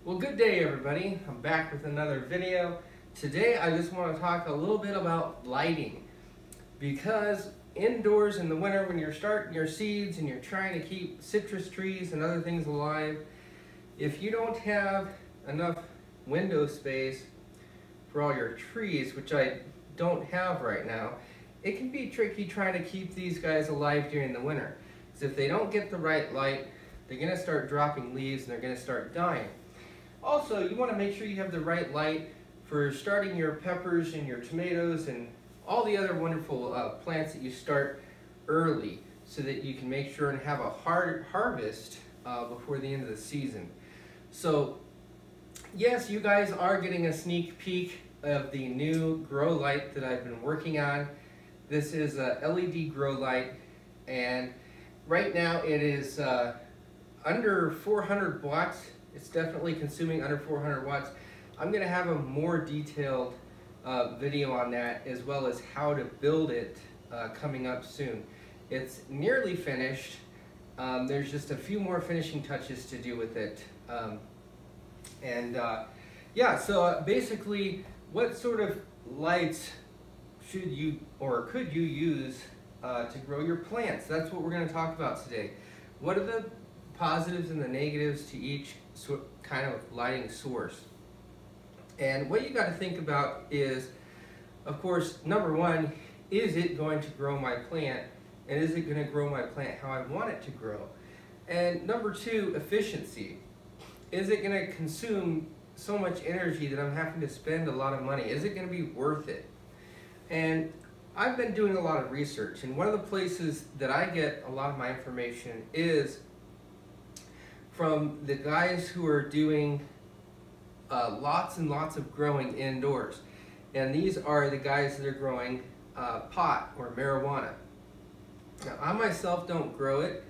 Well, good day everybody. I'm back with another video. Today I just want to talk a little bit about lighting, because indoors in the winter when you're starting your seeds and you're trying to keep citrus trees and other things alive, if you don't have enough window space for all your trees, which I don't have right now, it can be tricky trying to keep these guys alive during the winter. Because if they don't get the right light, they're going to start dropping leaves and they're going to start dying. Also, you want to make sure you have the right light for starting your peppers and your tomatoes and all the other wonderful plants that you start early, so that you can make sure and have a harvest before the end of the season. So yes, you guys are getting a sneak peek of the new grow light that I've been working on. This is a LED grow light, and right now it is under 400 watts. It's definitely consuming under 400 watts. I'm going to have a more detailed video on that, as well as how to build it, coming up soon. It's nearly finished. There's just a few more finishing touches to do with it. Yeah, so basically, what sort of lights should you or could you use to grow your plants? That's what we're going to talk about today. What are the positives and the negatives to each kind of lighting source? And what you got to think about is, of course, number one, is it going to grow my plant, and is it going to grow my plant how I want it to grow? And number two, efficiency. Is it going to consume so much energy that I'm having to spend a lot of money? Is it going to be worth it? And I've been doing a lot of research, and one of the places that I get a lot of my information is from the guys who are doing lots and lots of growing indoors. And these are the guys that are growing pot or marijuana. Now, I myself don't grow it.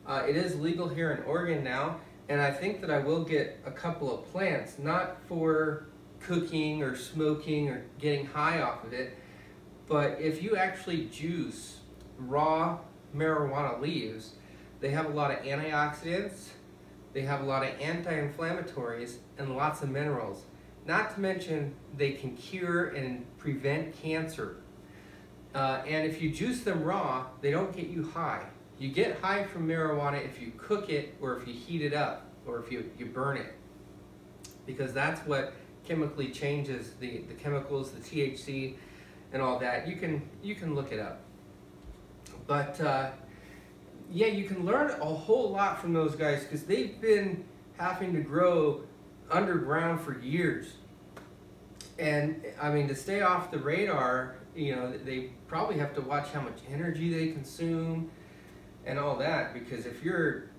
It is legal here in Oregon now, and I think that I will get a couple of plants, not for cooking or smoking or getting high off of it, but if you actually juice raw marijuana leaves, they have a lot of antioxidants, they have a lot of anti-inflammatories, and lots of minerals. Not to mention, they can cure and prevent cancer. And if you juice them raw, they don't get you high. You get high from marijuana if you cook it, or if you heat it up, or if you burn it. Because that's what chemically changes the chemicals, the THC, and all that. You can look it up. But yeah, you can learn a whole lot from those guys, because they've been having to grow underground for years. And I mean, to stay off the radar, you know, they probably have to watch how much energy they consume and all that, because if your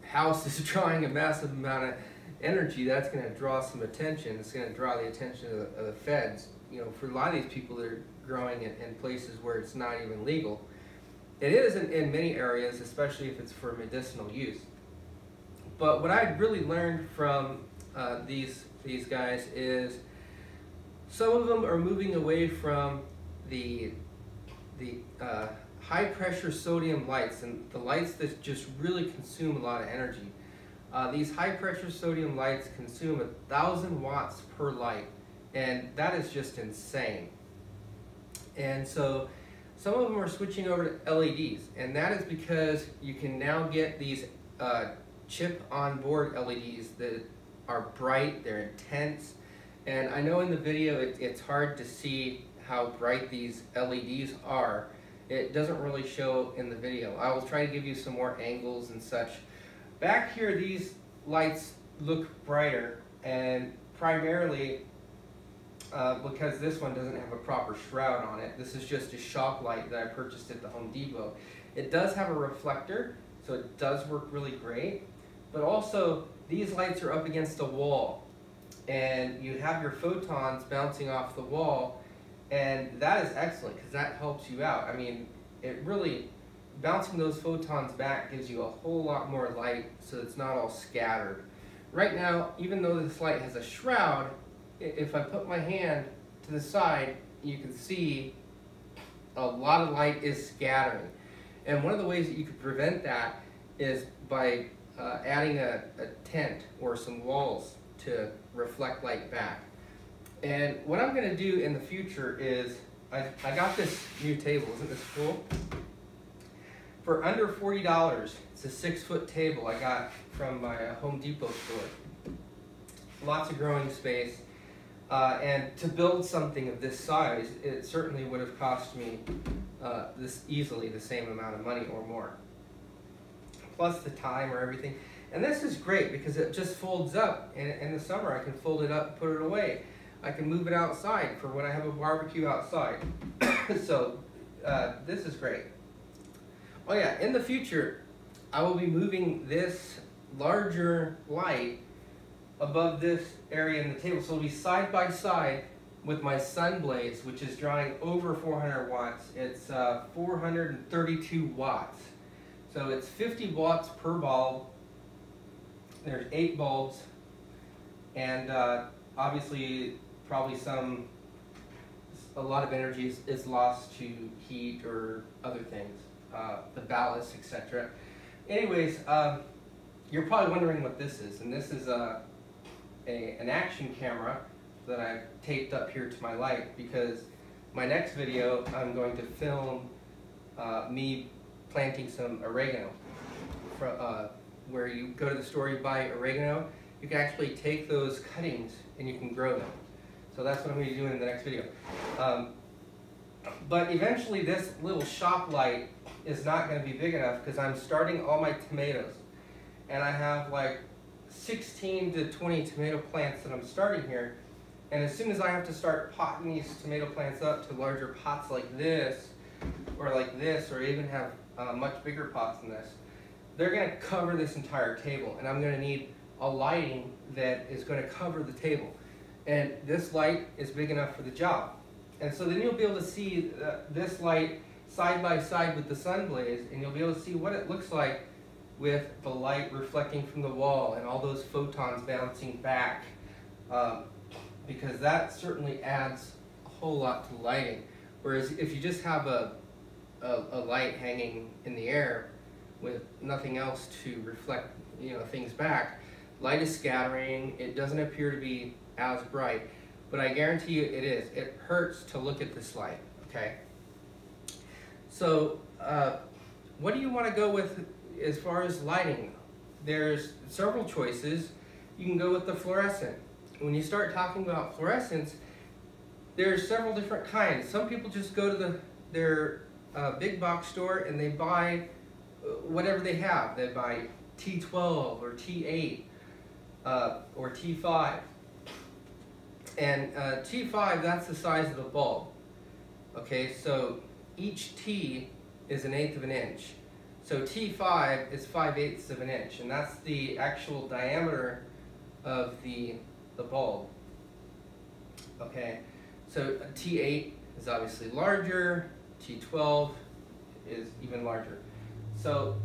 house is drawing a massive amount of energy, that's going to draw some attention. It's going to draw the attention of the feds. You know, for a lot of these people that are growing in places where it's not even legal. It is in many areas, especially if it's for medicinal use. But what I really learned from these guys is some of them are moving away from the high pressure sodium lights, and the lights that just really consume a lot of energy. These high pressure sodium lights consume 1,000 watts per light, and that is just insane. And so some of them are switching over to LEDs, and that is because you can now get these chip on board LEDs that are bright, they're intense. And I know in the video it's hard to see how bright these LEDs are. It doesn't really show in the video. I will try to give you some more angles and such. Back here, these lights look brighter, and primarily because this one doesn't have a proper shroud on it. This is just a shop light that I purchased at the Home Depot. It does have a reflector, so it does work really great. But also, these lights are up against a wall, and you have your photons bouncing off the wall, and that is excellent because that helps you out. I mean, it really, bouncing those photons back gives you a whole lot more light, so it's not all scattered. Right now, even though this light has a shroud, if I put my hand to the side, you can see a lot of light is scattering. And one of the ways that you could prevent that is by adding a tent or some walls to reflect light back. And what I'm going to do in the future is, I got this new table, isn't this cool? For under $40, it's a 6-foot table I got from my Home Depot store. Lots of growing space. And to build something of this size, it certainly would have cost me easily the same amount of money or more. Plus the time or everything. And this is great because it just folds up. And in the summer I can fold it up and put it away. I can move it outside for when I have a barbecue outside. So this is great. Oh yeah, in the future I will be moving this larger light above this area in the table. So it'll be side by side with my sun blaze, which is drawing over 400 watts. It's 432 watts. So it's 50 watts per bulb. There's 8 bulbs. And obviously probably a lot of energy is lost to heat or other things, the ballast, etc. Anyways, you're probably wondering what this is, and this is an action camera that I've taped up here to my light, because my next video I'm going to film me planting some oregano. Where you go to the store, you buy oregano, you can actually take those cuttings and you can grow them. So that's what I'm going to be doing in the next video. But eventually this little shop light is not going to be big enough because I'm starting all my tomatoes. And I have like 16 to 20 tomato plants that I'm starting here. And as soon as I have to start potting these tomato plants up to larger pots like this, or even have much bigger pots than this, they're going to cover this entire table. And I'm going to need a lighting that is going to cover the table. And this light is big enough for the job. And so then you'll be able to see this light side by side with the sun blaze, and you'll be able to see what it looks like with the light reflecting from the wall and all those photons bouncing back, because that certainly adds a whole lot to lighting. Whereas if you just have a light hanging in the air with nothing else to reflect, things back, light is scattering. It doesn't appear to be as bright, but I guarantee you it is. It hurts to look at this light. Okay. So what do you want to go with as far as lighting? There's several choices. You can go with the fluorescent. When you start talking about fluorescents, there's several different kinds. Some people just go to their big box store and they buy whatever they have. They buy T12 or T8 or T5. And T5, that's the size of the bulb. Okay, so each T is 1/8 of an inch. So T5 is 5/8 of an inch, and that's the actual diameter of the bulb. Okay, so T8 is obviously larger, T12 is even larger. So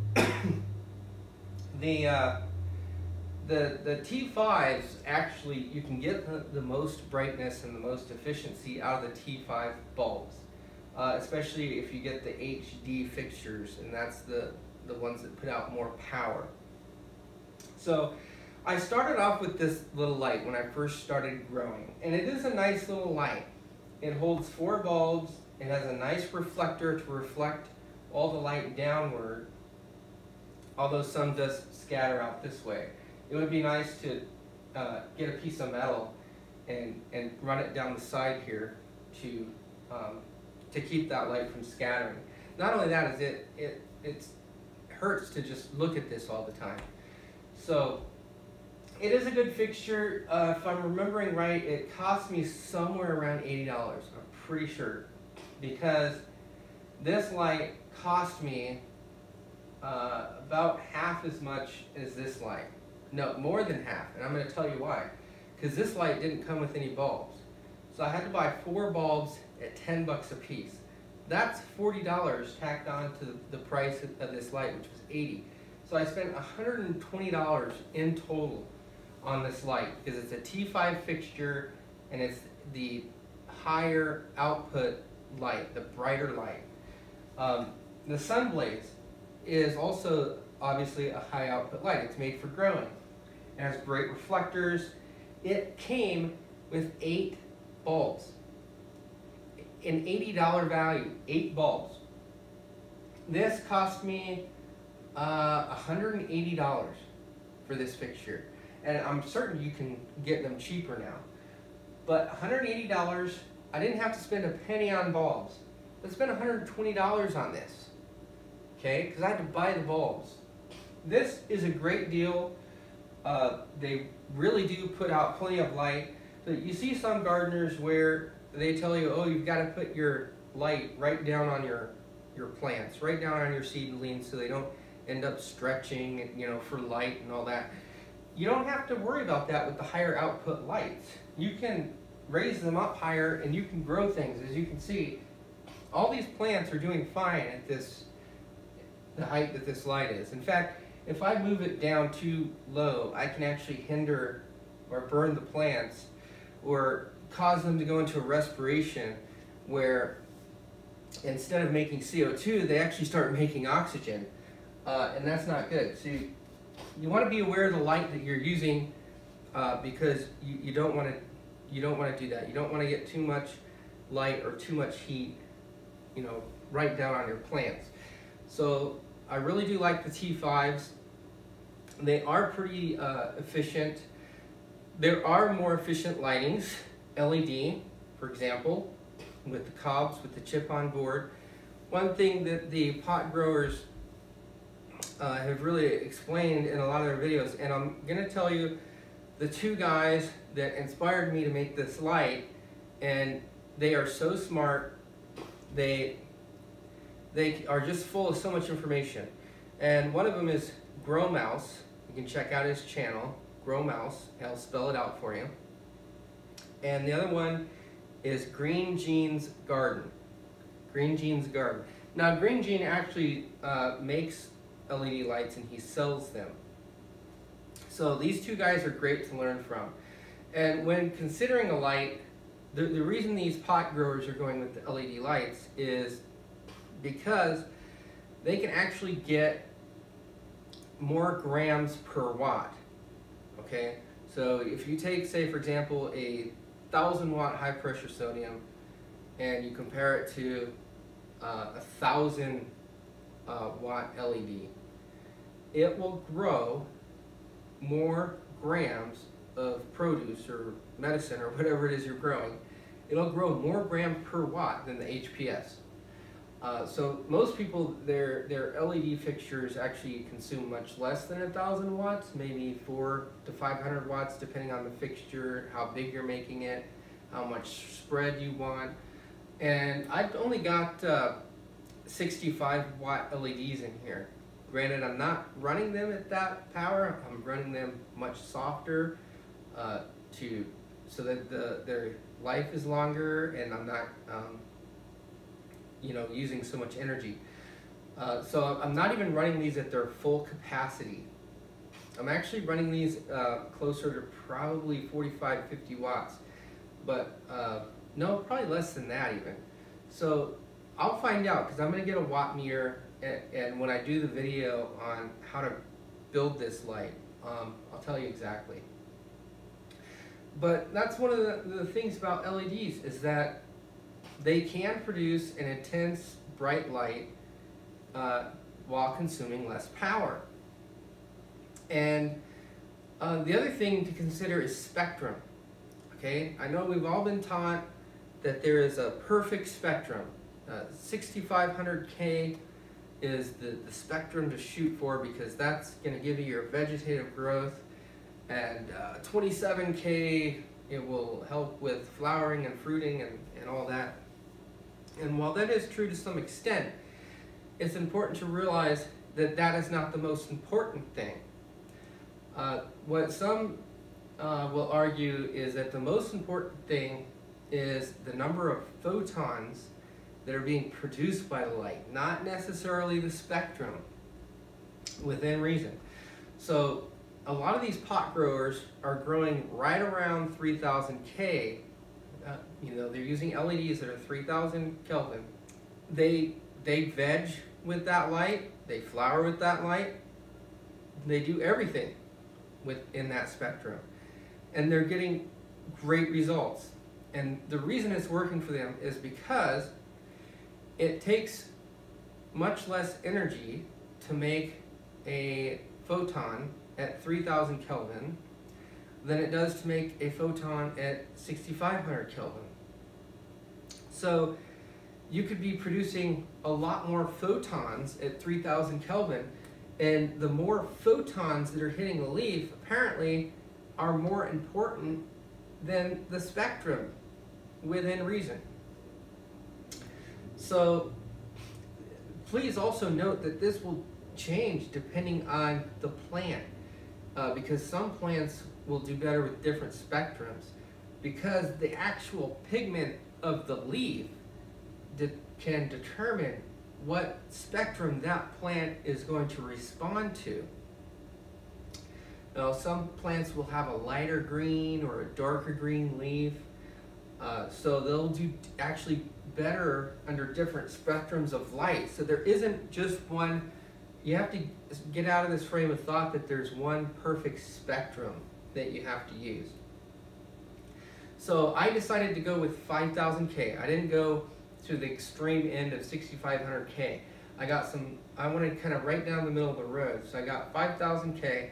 the T5s, actually, you can get the most brightness and the most efficiency out of the T5 bulbs, especially if you get the HD fixtures, and that's the ones that put out more power. So I started off with this little light when I first started growing, and it is a nice little light. It holds 4 bulbs. It has a nice reflector to reflect all the light downward, although some does scatter out this way. It would be nice to get a piece of metal and run it down the side here to keep that light from scattering. Not only that, is it hurts to just look at this all the time. So it is a good fixture. If I'm remembering right, it cost me somewhere around $80. I'm pretty sure, because this light cost me about half as much as this light. No, more than half, and I'm going to tell you why. Because this light didn't come with any bulbs. So I had to buy 4 bulbs at $10 a piece. That's $40 tacked on to the price of this light, which was $80. So I spent $120 in total on this light, because it's a T5 fixture and it's the higher output light, the brighter light. The sun blaze is also obviously a high output light. It's made for growing. It has great reflectors. It came with 8 bulbs. An $80 value, 8 bulbs. This cost me $180 for this fixture. And I'm certain you can get them cheaper now. But $180, I didn't have to spend a penny on bulbs. I spent $120 on this, okay? Because I had to buy the bulbs. This is a great deal. They really do put out plenty of light. So you see some gardeners where they tell you, oh, you've got to put your light right down on your plants, right down on your seedlings so they don't end up stretching, you know, for light and all that. You don't have to worry about that with the higher output lights. You can raise them up higher and you can grow things. As you can see, all these plants are doing fine at the height that this light is. In fact, if I move it down too low, I can actually hinder or burn the plants or cause them to go into a respiration where instead of making CO2, they actually start making oxygen. And that's not good. So you want to be aware of the light that you're using because you don't want to do that. You don't want to get too much light or too much heat, you know, right down on your plants. So I really do like the T5s. They are pretty efficient. There are more efficient lightings, LED, for example, with the cobs, with the chip on board. One thing that the pot growers have really explained in a lot of their videos, and I'm going to tell you the 2 guys that inspired me to make this light, and they are so smart. They are just full of so much information. And one of them is Grow Mouse. You can check out his channel, Grow Mouse. I'll spell it out for you. And the other one is Greengenes Garden. Greengenes Garden. Now, Greengene actually makes LED lights and he sells them. So these 2 guys are great to learn from. And when considering a light, the reason these pot growers are going with the LED lights is because they can actually get more grams per watt. Okay, so if you take, say for example, a 1,000-watt high pressure sodium and you compare it to a 1,000-watt LED, it will grow more grams of produce or medicine or whatever it is you're growing. It'll grow more grams per watt than the HPS. So most people, their LED fixtures actually consume much less than 1,000 watts, maybe 400 to 500 watts, depending on the fixture, how big you're making it, how much spread you want. And I've only got 65-watt LEDs in here. Granted, I'm not running them at that power. I'm running them much softer so that their life is longer, and I'm not you know, using so much energy. So I'm not even running these at their full capacity. I'm actually running these closer to probably 45, 50 watts. But no, probably less than that even. So I'll find out, because I'm going to get a watt meter, and when I do the video on how to build this light, I'll tell you exactly. But that's one of the things about LEDs, is that they can produce an intense bright light while consuming less power. And the other thing to consider is spectrum. Okay, I know we've all been taught that there is a perfect spectrum. 6500K is the spectrum to shoot for, because that's going to give you your vegetative growth, and 27K, it will help with flowering and fruiting and all that. And while that is true to some extent, it's important to realize that that is not the most important thing. What some will argue is that the most important thing is the number of photons that are being produced by the light, not necessarily the spectrum, within reason. So a lot of these pot growers are growing right around 3000K. You know, they're using LEDs that are 3000 Kelvin. They veg with that light, they flower with that light, they do everything within that spectrum. and they're getting great results. And the reason it's working for them is because it takes much less energy to make a photon at 3000 Kelvin than it does to make a photon at 6500 Kelvin. So you could be producing a lot more photons at 3000 Kelvin, and the more photons that are hitting the leaf apparently are more important than the spectrum within reason. So please also note that this will change depending on the plant, because some plants will do better with different spectrums, because the actual pigment of the leaf can determine what spectrum that plant is going to respond to. Now, some plants will have a lighter green or a darker green leaf, so they'll do actually better under different spectrums of light. So there isn't just one. You have to get out of this frame of thought that there's one perfect spectrum that you have to use. So I decided to go with 5000K. I didn't go to the extreme end of 6500K. I wanted kind of right down the middle of the road. So I got 5000K,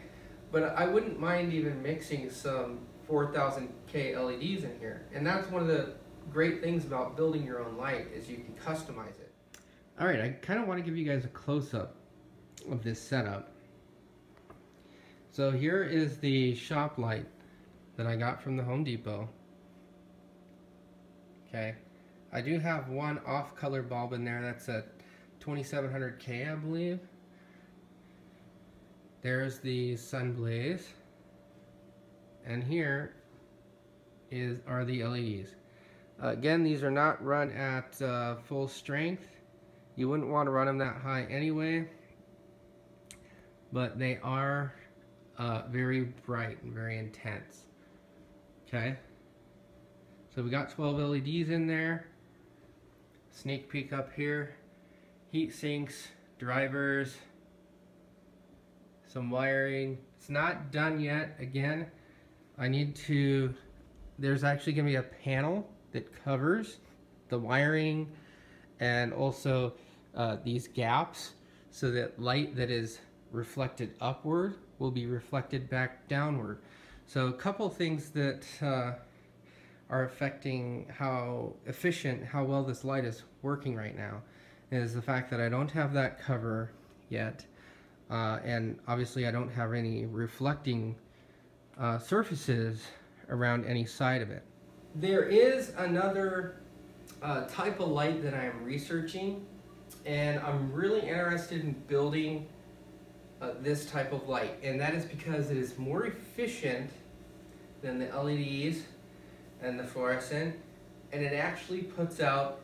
but I wouldn't mind even mixing some 4000K LEDs in here. And that's one of the great things about building your own light, is you can customize it. All right, I kind of want to give you guys a close-up of this setup. So here is the shop light that I got from the Home Depot. Okay, I do have one off-color bulb in there. That's a 2700K, I believe. There's the sun blaze, and here are the LEDs. Again, these are not run at full strength. You wouldn't want to run them that high anyway, but they are very bright and very intense. Okay, so we got 12 LEDs in there. Sneak peek up here. Heat sinks, drivers, some wiring. It's not done yet. Again, there's actually going to be a panel that covers the wiring and also these gaps, so that light that is reflected upward will be reflected back downward. So a couple things that are affecting how well this light is working right now is the fact that I don't have that cover yet, and obviously I don't have any reflecting surfaces around any side of it. There is another type of light that I am researching, and I'm really interested in building this type of light, and that is because it is more efficient than the LEDs and the fluorescent, and it actually puts out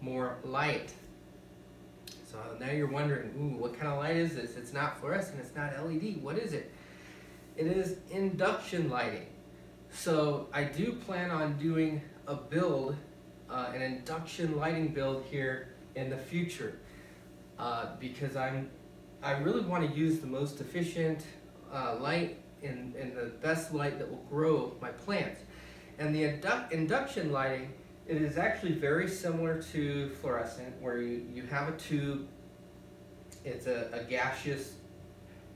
more light. So now you're wondering, ooh, what kind of light is this? It's not fluorescent, it's not LED, what is it? It is induction lighting. So I do plan on doing a build, an induction lighting build here in the future, because I really want to use the most efficient light and the best light that will grow my plants. And the induction lighting, it is actually very similar to fluorescent, where you have a tube. It's a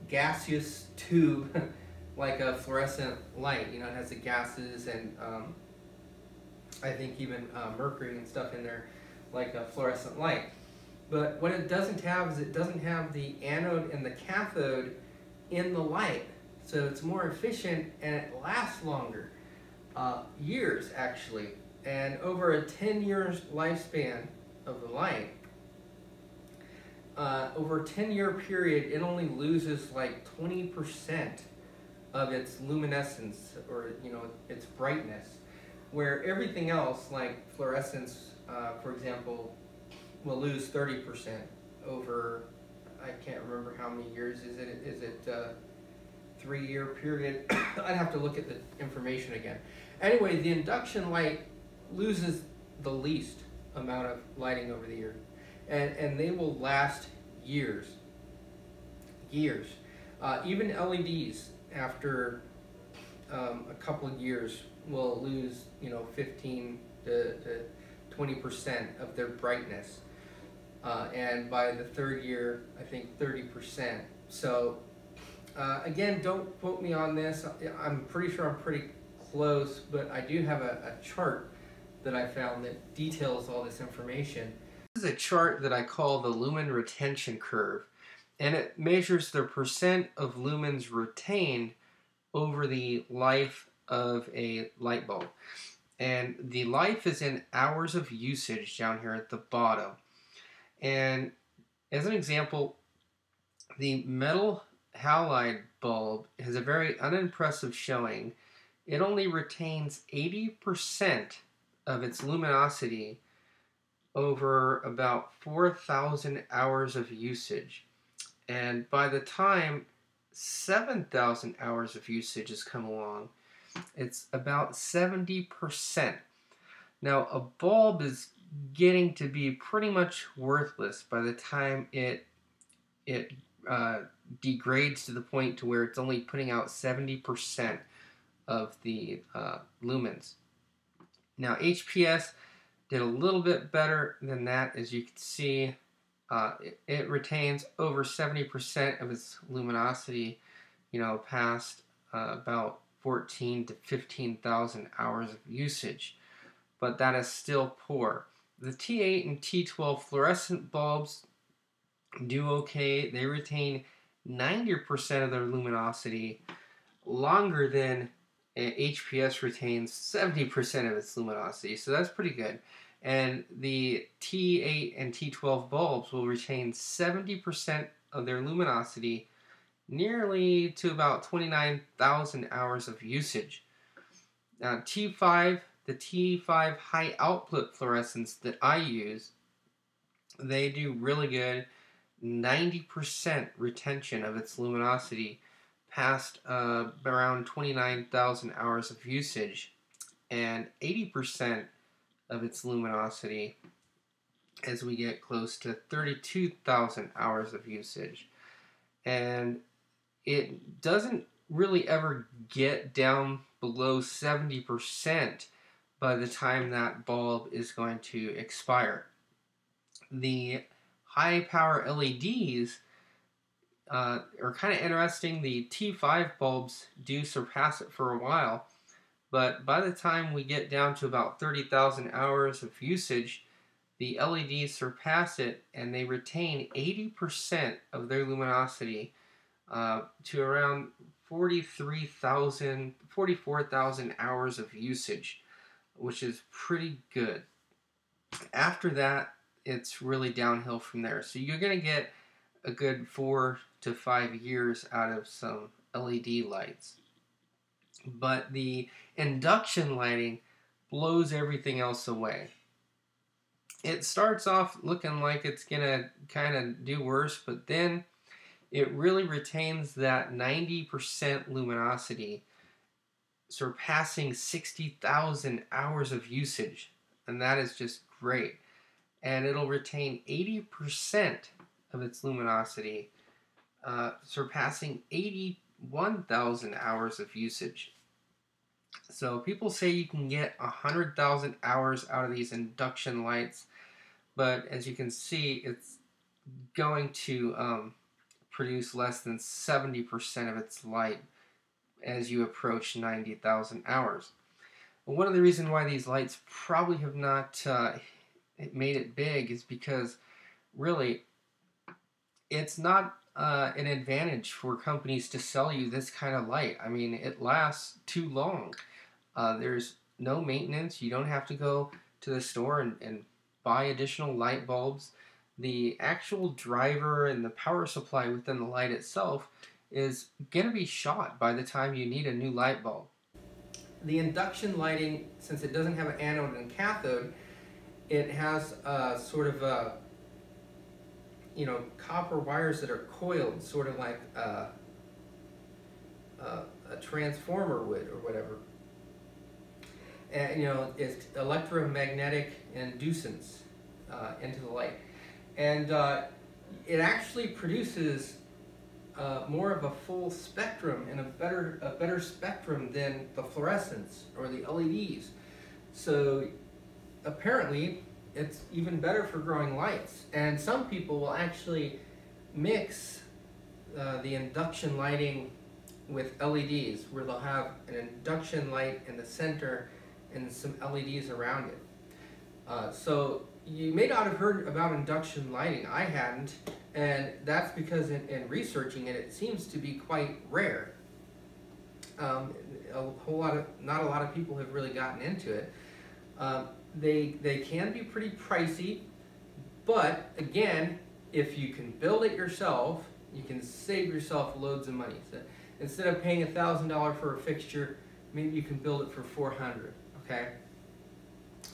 gaseous tube like a fluorescent light. You know, it has the gases and I think even mercury and stuff in there like a fluorescent light. But what it doesn't have is it doesn't have the anode and the cathode in the light. So it's more efficient and it lasts longer. Years actually. And over a 10-year lifespan of the light, over a 10-year period, it only loses like 20% of its luminescence, or its brightness, where everything else like fluorescence, for example, will lose 30% over, I can't remember how many years is it 3-year period. I'd have to look at the information again. Anyway, the induction light loses the least amount of lighting over the year, and they will last years. Even LEDs, after a couple of years will lose, 15 to 20% of their brightness. And by the third year, I think 30%. So again, don't quote me on this. I'm pretty sure I'm pretty close, but I do have a chart that I found that details all this information. This is a chart that I call the lumen retention curve, and it measures the percent of lumens retained over the life of a light bulb. And the life is in hours of usage down here at the bottom. And as an example, the metal halide bulb has a very unimpressive showing. It only retains 80% of its luminosity over about 4,000 hours of usage. And by the time 7,000 hours of usage has come along, it's about 70%. Now, a bulb is getting to be pretty much worthless by the time it degrades to the point to where it's only putting out 70% of the lumens. Now, HPS did a little bit better than that. As you can see, it retains over 70% of its luminosity, past about 14 to 15,000 hours of usage. But that is still poor. The T8 and T12 fluorescent bulbs do okay. They retain 90% of their luminosity longer than HPS retains 70% of its luminosity. So that's pretty good. And the T8 and T12 bulbs will retain 70% of their luminosity nearly to about 29,000 hours of usage. Now T5, the T5 high output fluorescents that I use, they do really good. 90% retention of its luminosity past around 29,000 hours of usage, and 80% of its luminosity as we get close to 32,000 hours of usage. And it doesn't really ever get down below 70% by the time that bulb is going to expire. The high power LEDs are kind of interesting. The T5 bulbs do surpass it for a while, but by the time we get down to about 30,000 hours of usage, the LEDs surpass it and they retain 80% of their luminosity to around 44,000 hours of usage, which is pretty good. After that, it's really downhill from there. So you're going to get a good 4 to 5 years out of some LED lights. But the induction lighting blows everything else away. It starts off looking like it's going to kind of do worse, but then it really retains that 90% luminosity, surpassing 60,000 hours of usage. And that is just great. And it'll retain 80% of its luminosity, surpassing 81,000 hours of usage. So people say you can get 100,000 hours out of these induction lights, but as you can see, it's going to produce less than 70% of its light as you approach 90,000 hours. And one of the reasons why these lights probably have not made it big is because really it's not an advantage for companies to sell you this kind of light. I mean, it lasts too long. There's no maintenance. You don't have to go to the store and buy additional light bulbs. The actual driver and the power supply within the light itself is going to be shot by the time you need a new light bulb. The induction lighting, since it doesn't have an anode and cathode, it has sort of copper wires that are coiled, sort of like a transformer would or whatever. And it's electromagnetic inducence into the light, and it actually produces more of a full spectrum and a better spectrum than the fluorescents or the LEDs. So apparently it's even better for growing lights. And some people will actually mix the induction lighting with LEDs, where they'll have an induction light in the center and some LEDs around it. So you may not have heard about induction lighting. I hadn't, and that's because in researching it, it seems to be quite rare. Not a lot of people have really gotten into it. They can be pretty pricey, but again, if you can build it yourself, you can save yourself loads of money. So instead of paying $1,000 for a fixture, maybe you can build it for $400. Okay.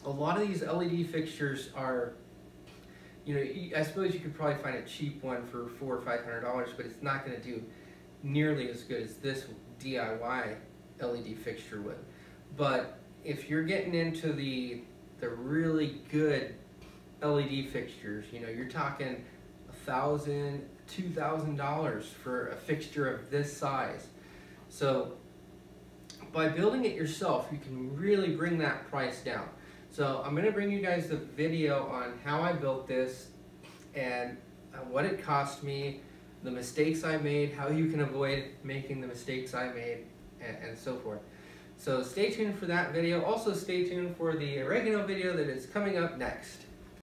A lot of these LED fixtures are, you know, I suppose you could probably find a cheap one for $400 or $500, but it's not going to do nearly as good as this DIY LED fixture would. But if you're getting into the really good LED fixtures, you know, you're talking $1,000, $2,000 for a fixture of this size. So by building it yourself, you can really bring that price down. So I'm going to bring you guys the video on how I built this and what it cost me, the mistakes I made, how you can avoid making the mistakes I made, and so forth. So stay tuned for that video. Also stay tuned for the oregano video that is coming up next.